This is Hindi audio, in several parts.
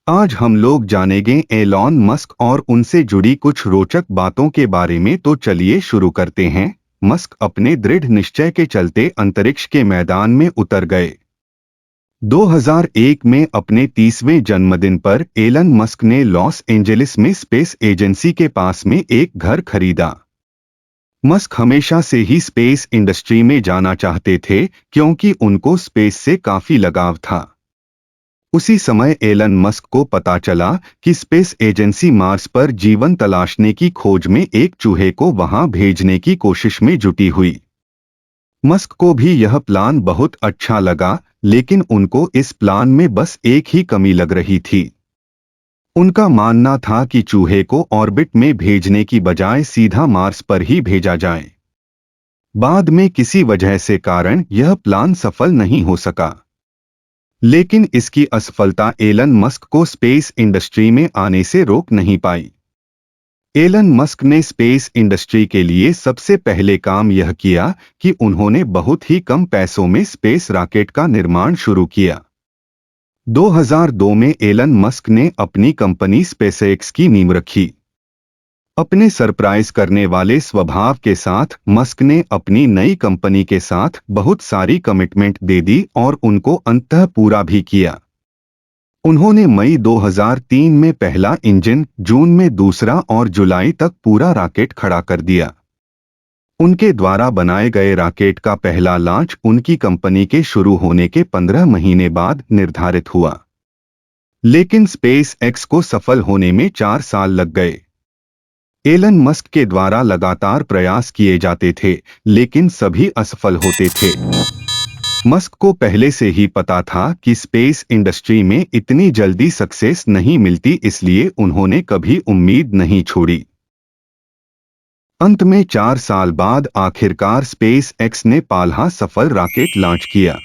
आज हम लोग जानेंगे एलॉन मस्क और उनसे जुड़ी कुछ रोचक बातों के बारे में। तो चलिए शुरू करते हैं। मस्क अपने दृढ़ निश्चय के चलते अंतरिक्ष के मैदान में उतर गए। 2001 में अपने 30वें जन्मदिन पर एलन मस्क ने लॉस एंजेलिस में स्पेस एजेंसी के पास में एक घर खरीदा। मस्क हमेशा से ही स्पेस इंडस्ट्री में जाना चाहते थे क्योंकि उनको स्पेस से काफी लगाव था। उसी समय एलन मस्क को पता चला कि स्पेस एजेंसी मार्स पर जीवन तलाशने की खोज में एक चूहे को वहां भेजने की कोशिश में जुटी हुई। मस्क को भी यह प्लान बहुत अच्छा लगा, लेकिन उनको इस प्लान में बस एक ही कमी लग रही थी। उनका मानना था कि चूहे को ऑर्बिट में भेजने की बजाय सीधा मार्स पर ही भेजा जाए। बाद में किसी वजह से कारण यह प्लान सफल नहीं हो सका, लेकिन इसकी असफलता एलन मस्क को स्पेस इंडस्ट्री में आने से रोक नहीं पाई। एलन मस्क ने स्पेस इंडस्ट्री के लिए सबसे पहले काम यह किया कि उन्होंने बहुत ही कम पैसों में स्पेस रॉकेट का निर्माण शुरू किया। 2002 में एलन मस्क ने अपनी कंपनी स्पेसएक्स की नींव रखी। अपने सरप्राइज करने वाले स्वभाव के साथ मस्क ने अपनी नई कंपनी के साथ बहुत सारी कमिटमेंट दे दी और उनको अंततः पूरा भी किया। उन्होंने मई 2003 में पहला इंजन, जून में दूसरा और जुलाई तक पूरा रॉकेट खड़ा कर दिया। उनके द्वारा बनाए गए रॉकेट का पहला लॉन्च उनकी कंपनी के शुरू होने के 15 महीने बाद निर्धारित हुआ, लेकिन स्पेस एक्स को सफल होने में 4 साल लग गए। एलन मस्क के द्वारा लगातार प्रयास किए जाते थे, लेकिन सभी असफल होते थे। मस्क को पहले से ही पता था कि स्पेस इंडस्ट्री में इतनी जल्दी सक्सेस नहीं मिलती, इसलिए उन्होंने कभी उम्मीद नहीं छोड़ी। अंत में 4 साल बाद आखिरकार स्पेस एक्स ने पहला सफल रॉकेट लॉन्च किया।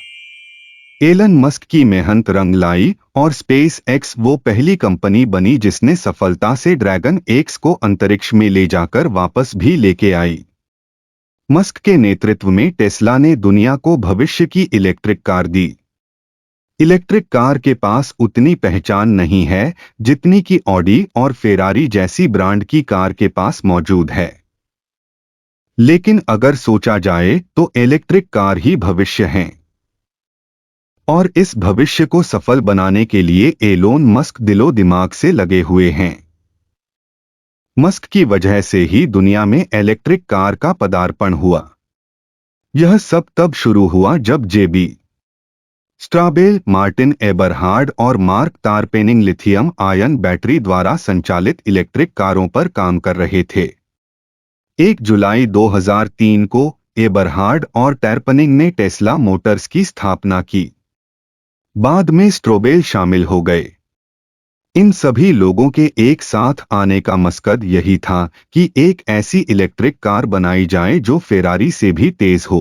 एलन मस्क की मेहनत रंग लाई और स्पेस एक्स वो पहली कंपनी बनी जिसने सफलता से ड्रैगन एक्स को अंतरिक्ष में ले जाकर वापस भी लेके आई। मस्क के नेतृत्व में टेस्ला ने दुनिया को भविष्य की इलेक्ट्रिक कार दी। इलेक्ट्रिक कार के पास उतनी पहचान नहीं है जितनी कि ऑडी और फेरारी जैसी ब्रांड की कार के पास मौजूद है, लेकिन अगर सोचा जाए तो इलेक्ट्रिक कार ही भविष्य है। और इस भविष्य को सफल बनाने के लिए एलोन मस्क दिलो दिमाग से लगे हुए हैं। मस्क की वजह से ही दुनिया में इलेक्ट्रिक कार का पदार्पण हुआ। यह सब तब शुरू हुआ जब जेबी स्ट्राबेल, मार्टिन एबरहार्ड और मार्क तारपेनिंग लिथियम आयन बैटरी द्वारा संचालित इलेक्ट्रिक कारों पर काम कर रहे थे। 1 जुलाई 2003 को एबरहार्ड और टारपेनिंग ने टेस्ला मोटर्स की स्थापना की। बाद में स्ट्रोबेल शामिल हो गए। इन सभी लोगों के एक साथ आने का मकसद यही था कि एक ऐसी इलेक्ट्रिक कार बनाई जाए जो फेरारी से भी तेज हो।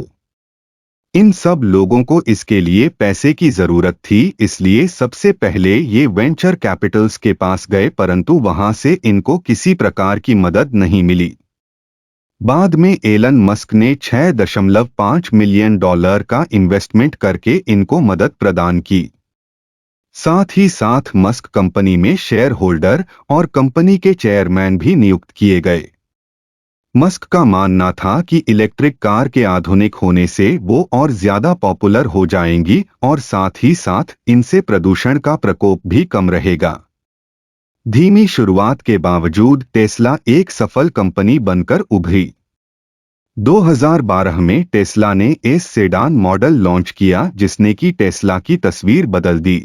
इन सब लोगों को इसके लिए पैसे की जरूरत थी, इसलिए सबसे पहले ये वेंचर कैपिटल्स के पास गए, परंतु वहां से इनको किसी प्रकार की मदद नहीं मिली। बाद में एलन मस्क ने $6.5 मिलियन का इन्वेस्टमेंट करके इनको मदद प्रदान की। साथ ही साथ मस्क कंपनी में शेयर होल्डर और कंपनी के चेयरमैन भी नियुक्त किए गए। मस्क का मानना था कि इलेक्ट्रिक कार के आधुनिक होने से वो और ज्यादा पॉपुलर हो जाएंगी और साथ ही साथ इनसे प्रदूषण का प्रकोप भी कम रहेगा। धीमी शुरुआत के बावजूद टेस्ला एक सफल कंपनी बनकर उभरी। 2012 में टेस्ला ने एस सेडान मॉडल लॉन्च किया जिसने की टेस्ला की तस्वीर बदल दी।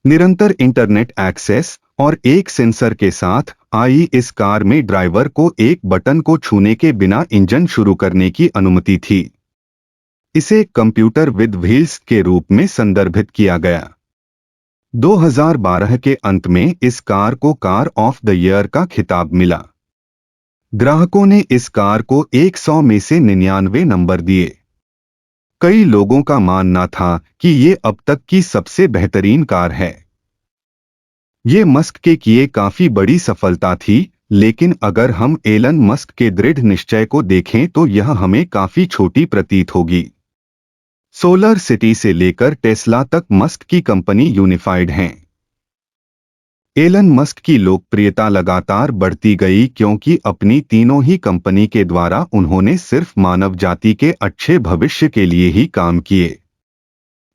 निरंतर इंटरनेट एक्सेस और एक सेंसर के साथ आई इस कार में ड्राइवर को एक बटन को छूने के बिना इंजन शुरू करने की अनुमति थी। इसे कंप्यूटर विद व्हील्स के रूप में संदर्भित किया गया। 2012 के अंत में इस कार को कार ऑफ द ईयर का खिताब मिला। ग्राहकों ने इस कार को 100 में से 99 नंबर दिए। कई लोगों का मानना था कि ये अब तक की सबसे बेहतरीन कार है। ये मस्क के किए काफी बड़ी सफलता थी, लेकिन अगर हम एलन मस्क के दृढ़ निश्चय को देखें तो यह हमें काफी छोटी प्रतीत होगी। सोलर सिटी से लेकर टेस्ला तक मस्क की कंपनी यूनिफाइड हैं। एलन मस्क की लोकप्रियता लगातार बढ़ती गई क्योंकि अपनी तीनों ही कंपनी के द्वारा उन्होंने सिर्फ मानव जाति के अच्छे भविष्य के लिए ही काम किए।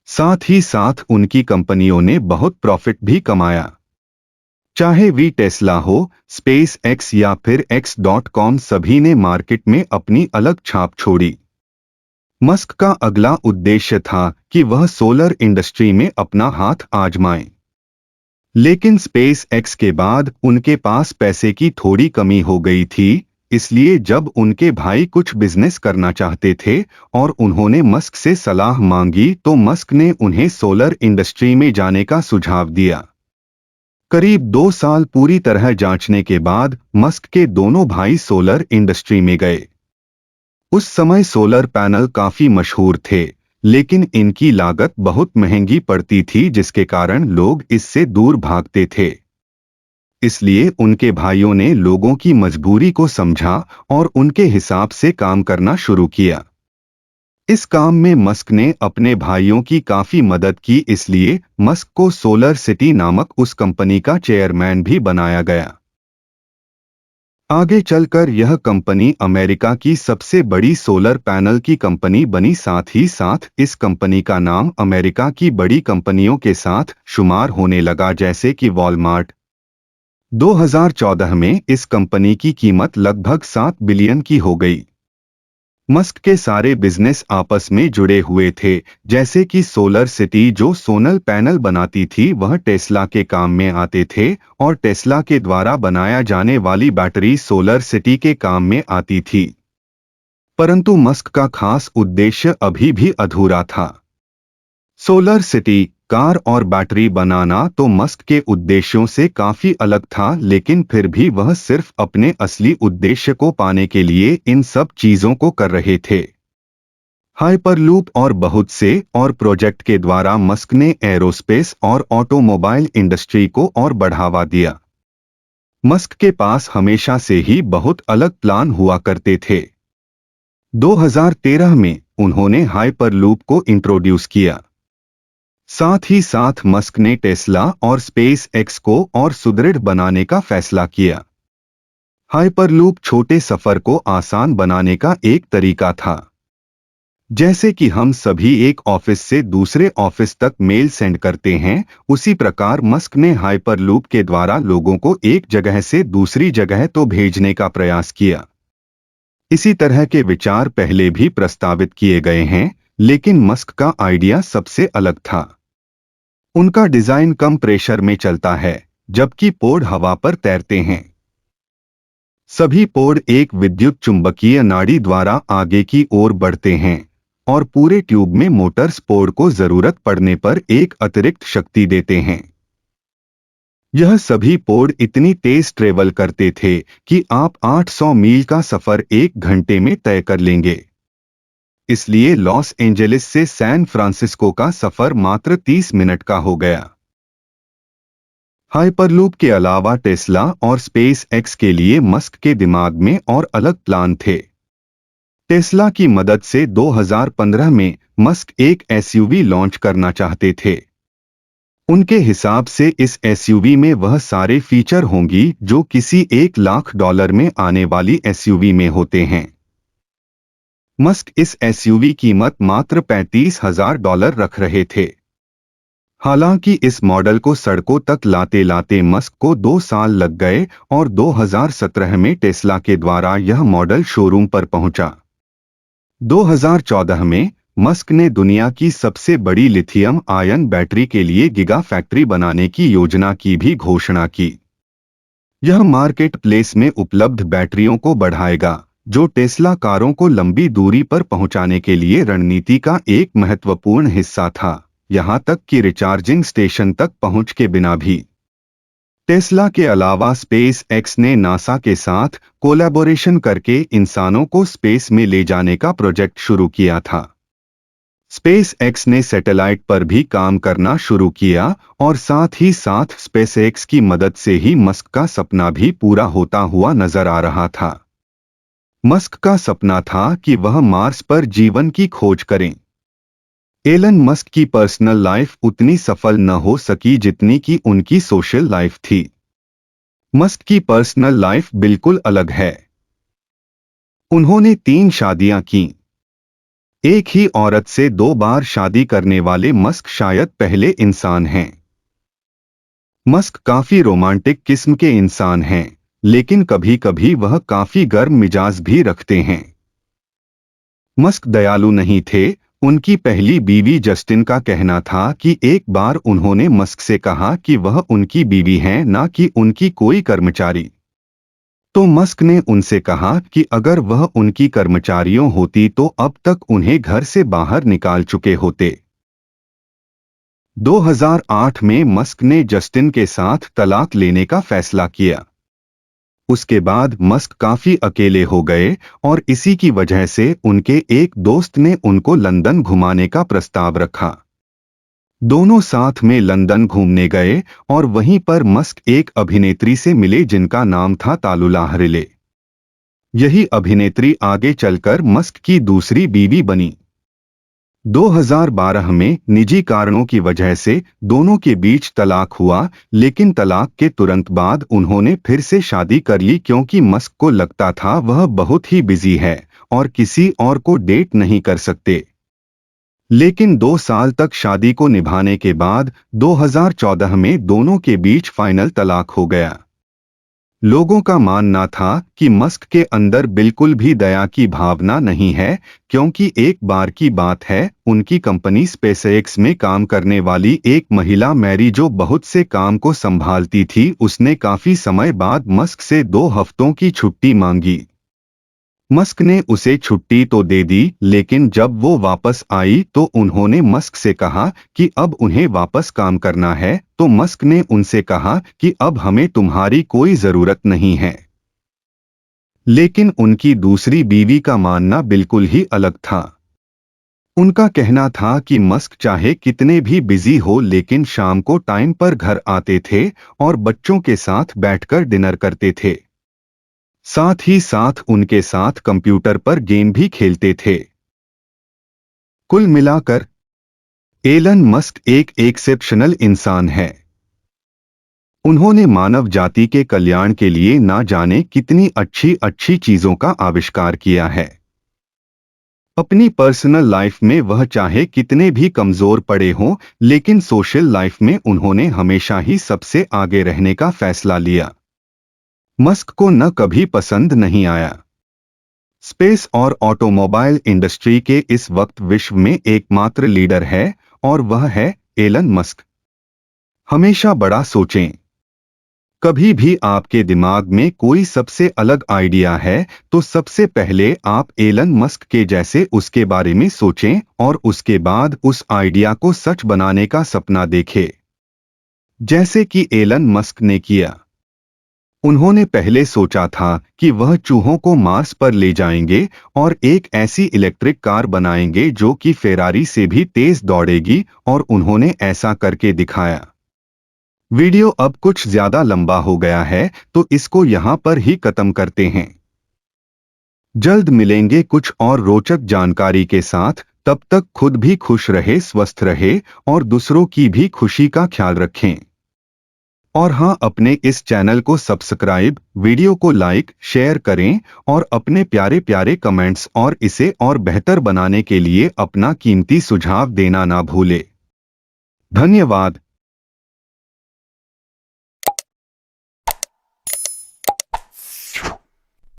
साथ ही साथ उनकी कंपनियों ने बहुत प्रॉफिट भी कमाया। चाहे वी टेस्ला हो, स्पेस एक्स या फिर X.com, सभी ने मार्केट में अपनी अलग छाप छोड़ी। मस्क का अगला उद्देश्य था कि वह सोलर इंडस्ट्री में अपना हाथ आजमाएं। लेकिन स्पेस एक्स के बाद उनके पास पैसे की थोड़ी कमी हो गई थी, इसलिए जब उनके भाई कुछ बिजनेस करना चाहते थे और उन्होंने मस्क से सलाह मांगी तो मस्क ने उन्हें सोलर इंडस्ट्री में जाने का सुझाव दिया। करीब 2 साल पूरी तरह जांचने के बाद मस्क के दोनों भाई सोलर इंडस्ट्री में गए। उस समय सोलर पैनल काफी मशहूर थे, लेकिन इनकी लागत बहुत महंगी पड़ती थी जिसके कारण लोग इससे दूर भागते थे। इसलिए उनके भाइयों ने लोगों की मजबूरी को समझा और उनके हिसाब से काम करना शुरू किया। इस काम में मस्क ने अपने भाइयों की काफी मदद की, इसलिए मस्क को सोलर सिटी नामक उस कंपनी का चेयरमैन भी बनाया गया। आगे चलकर यह कंपनी अमेरिका की सबसे बड़ी सोलर पैनल की कंपनी बनी। साथ ही साथ इस कंपनी का नाम अमेरिका की बड़ी कंपनियों के साथ शुमार होने लगा, जैसे कि वॉलमार्ट। 2014 में इस कंपनी की कीमत लगभग 7 बिलियन की हो गई। मस्क के सारे बिजनेस आपस में जुड़े हुए थे, जैसे कि सोलर सिटी जो सोलर पैनल बनाती थी वह टेस्ला के काम में आते थे और टेस्ला के द्वारा बनाया जाने वाली बैटरी सोलर सिटी के काम में आती थी। परंतु मस्क का खास उद्देश्य अभी भी अधूरा था। सोलर सिटी, कार और बैटरी बनाना तो मस्क के उद्देश्यों से काफी अलग था, लेकिन फिर भी वह सिर्फ अपने असली उद्देश्य को पाने के लिए इन सब चीजों को कर रहे थे। हाइपरलूप और बहुत से और प्रोजेक्ट के द्वारा मस्क ने एरोस्पेस और ऑटोमोबाइल इंडस्ट्री को और बढ़ावा दिया। मस्क के पास हमेशा से ही बहुत अलग प्लान हुआ करते थे। 2013 में उन्होंने हाइपरलूप को इंट्रोड्यूस किया। साथ ही साथ मस्क ने टेस्ला और स्पेस एक्स को और सुदृढ़ बनाने का फैसला किया। हाइपरलूप छोटे सफर को आसान बनाने का एक तरीका था। जैसे कि हम सभी एक ऑफिस से दूसरे ऑफिस तक मेल सेंड करते हैं, उसी प्रकार मस्क ने हाइपरलूप के द्वारा लोगों को एक जगह से दूसरी जगह तो भेजने का प्रयास किया। इसी तरह के विचार पहले भी प्रस्तावित किए गए हैं, लेकिन मस्क का आइडिया सबसे अलग था। उनका डिजाइन कम प्रेशर में चलता है, जबकि पोड हवा पर तैरते हैं। सभी पोड एक विद्युत चुंबकीय नाड़ी द्वारा आगे की ओर बढ़ते हैं और पूरे ट्यूब में मोटर्स पोड को जरूरत पड़ने पर एक अतिरिक्त शक्ति देते हैं। यह सभी पोड इतनी तेज ट्रेवल करते थे कि आप 800 मील का सफर 1 घंटे में तय कर लेंगे। इसलिए लॉस एंजेलिस से सैन फ्रांसिस्को का सफर मात्र 30 मिनट का हो गया। हाइपरलूप के अलावा टेस्ला और स्पेस एक्स के लिए मस्क के दिमाग में और अलग प्लान थे। टेस्ला की मदद से 2015 में मस्क एक एसयूवी लॉन्च करना चाहते थे। उनके हिसाब से इस एसयूवी में वह सारे फीचर होंगी जो किसी $1 लाख में आने वाली एसयूवी में होते हैं। मस्क इस एसयूवी कीमत मात्र $35,000 रख रहे थे। हालांकि इस मॉडल को सड़कों तक लाते लाते मस्क को 2 साल लग गए और 2017 में टेस्ला के द्वारा यह मॉडल शोरूम पर पहुंचा। 2014 में मस्क ने दुनिया की सबसे बड़ी लिथियम आयन बैटरी के लिए गिगा फैक्ट्री बनाने की योजना की भी घोषणा की। यह मार्केट प्लेस में उपलब्ध बैटरियों को बढ़ाएगा, जो टेस्ला कारों को लंबी दूरी पर पहुंचाने के लिए रणनीति का एक महत्वपूर्ण हिस्सा था, यहां तक कि रिचार्जिंग स्टेशन तक पहुंच के बिना भी। टेस्ला के अलावा स्पेस एक्स ने नासा के साथ कोलैबोरेशन करके इंसानों को स्पेस में ले जाने का प्रोजेक्ट शुरू किया था। स्पेस एक्स ने सैटेलाइट पर भी काम करना शुरू किया और साथ ही साथ स्पेस एक्स की मदद से ही मस्क का सपना भी पूरा होता हुआ नजर आ रहा था। मस्क का सपना था कि वह मार्स पर जीवन की खोज करें। एलन मस्क की पर्सनल लाइफ उतनी सफल न हो सकी जितनी कि उनकी सोशल लाइफ थी। मस्क की पर्सनल लाइफ बिल्कुल अलग है। उन्होंने 3 शादियां की। एक ही औरत से 2 बार शादी करने वाले मस्क शायद पहले इंसान हैं। मस्क काफी रोमांटिक किस्म के इंसान हैं, लेकिन कभी कभी वह काफी गर्म मिजाज भी रखते हैं। मस्क दयालु नहीं थे। उनकी पहली बीवी जस्टिन का कहना था कि एक बार उन्होंने मस्क से कहा कि वह उनकी बीवी हैं, ना कि उनकी कोई कर्मचारी। तो मस्क ने उनसे कहा कि अगर वह उनकी कर्मचारियों होती तो अब तक उन्हें घर से बाहर निकाल चुके होते। 2008 में मस्क ने जस्टिन के साथ तलाक लेने का फैसला किया। उसके बाद मस्क काफी अकेले हो गए और इसी की वजह से उनके एक दोस्त ने उनको लंदन घुमाने का प्रस्ताव रखा। दोनों साथ में लंदन घूमने गए और वहीं पर मस्क एक अभिनेत्री से मिले जिनका नाम था तालुला हरिले। यही अभिनेत्री आगे चलकर मस्क की दूसरी बीवी बनी। 2012 में निजी कारणों की वजह से दोनों के बीच तलाक हुआ, लेकिन तलाक के तुरंत बाद उन्होंने फिर से शादी कर ली क्योंकि मस्क को लगता था वह बहुत ही बिजी है और किसी और को डेट नहीं कर सकते। लेकिन 2 साल तक शादी को निभाने के बाद 2014 में दोनों के बीच फाइनल तलाक हो गया। लोगों का मानना था कि मस्क के अंदर बिल्कुल भी दया की भावना नहीं है, क्योंकि एक बार की बात है, उनकी कंपनी स्पेसएक्स में काम करने वाली एक महिला मैरी जो बहुत से काम को संभालती थी, उसने काफी समय बाद मस्क से 2 हफ्तों की छुट्टी मांगी। मस्क ने उसे छुट्टी तो दे दी, लेकिन जब वो वापस आई तो उन्होंने मस्क से कहा कि अब उन्हें वापस काम करना है, तो मस्क ने उनसे कहा कि अब हमें तुम्हारी कोई जरूरत नहीं है। लेकिन उनकी दूसरी बीवी का मानना बिल्कुल ही अलग था। उनका कहना था कि मस्क चाहे कितने भी बिजी हो लेकिन शाम को टाइम पर घर आते थे और बच्चों के साथ बैठकर डिनर करते थे। साथ ही साथ उनके साथ कंप्यूटर पर गेम भी खेलते थे। कुल मिलाकर एलन मस्क एक एक्सेप्शनल इंसान है। उन्होंने मानव जाति के कल्याण के लिए ना जाने कितनी अच्छी अच्छी चीजों का आविष्कार किया है। अपनी पर्सनल लाइफ में वह चाहे कितने भी कमजोर पड़े हों, लेकिन सोशल लाइफ में उन्होंने हमेशा ही सबसे आगे रहने का फैसला लिया। मस्क को न कभी पसंद नहीं आया। स्पेस और ऑटोमोबाइल इंडस्ट्री के इस वक्त विश्व में एकमात्र लीडर है और वह है एलन मस्क। हमेशा बड़ा सोचें। कभी भी आपके दिमाग में कोई सबसे अलग आइडिया है तो सबसे पहले आप एलन मस्क के जैसे उसके बारे में सोचें और उसके बाद उस आइडिया को सच बनाने का सपना देखें, जैसे कि एलन मस्क ने किया। उन्होंने पहले सोचा था कि वह चूहों को मार्स पर ले जाएंगे और एक ऐसी इलेक्ट्रिक कार बनाएंगे जो कि फेरारी से भी तेज दौड़ेगी, और उन्होंने ऐसा करके दिखाया। वीडियो अब कुछ ज्यादा लंबा हो गया है तो इसको यहाँ पर ही खत्म करते हैं। जल्द मिलेंगे कुछ और रोचक जानकारी के साथ। तब तक खुद भी खुश रहे, स्वस्थ रहे और दूसरों की भी खुशी का ख्याल रखें। और हाँ, अपने इस चैनल को सब्सक्राइब, वीडियो को लाइक शेयर करें और अपने प्यारे प्यारे कमेंट्स और इसे और बेहतर बनाने के लिए अपना कीमती सुझाव देना ना भूलें। धन्यवाद।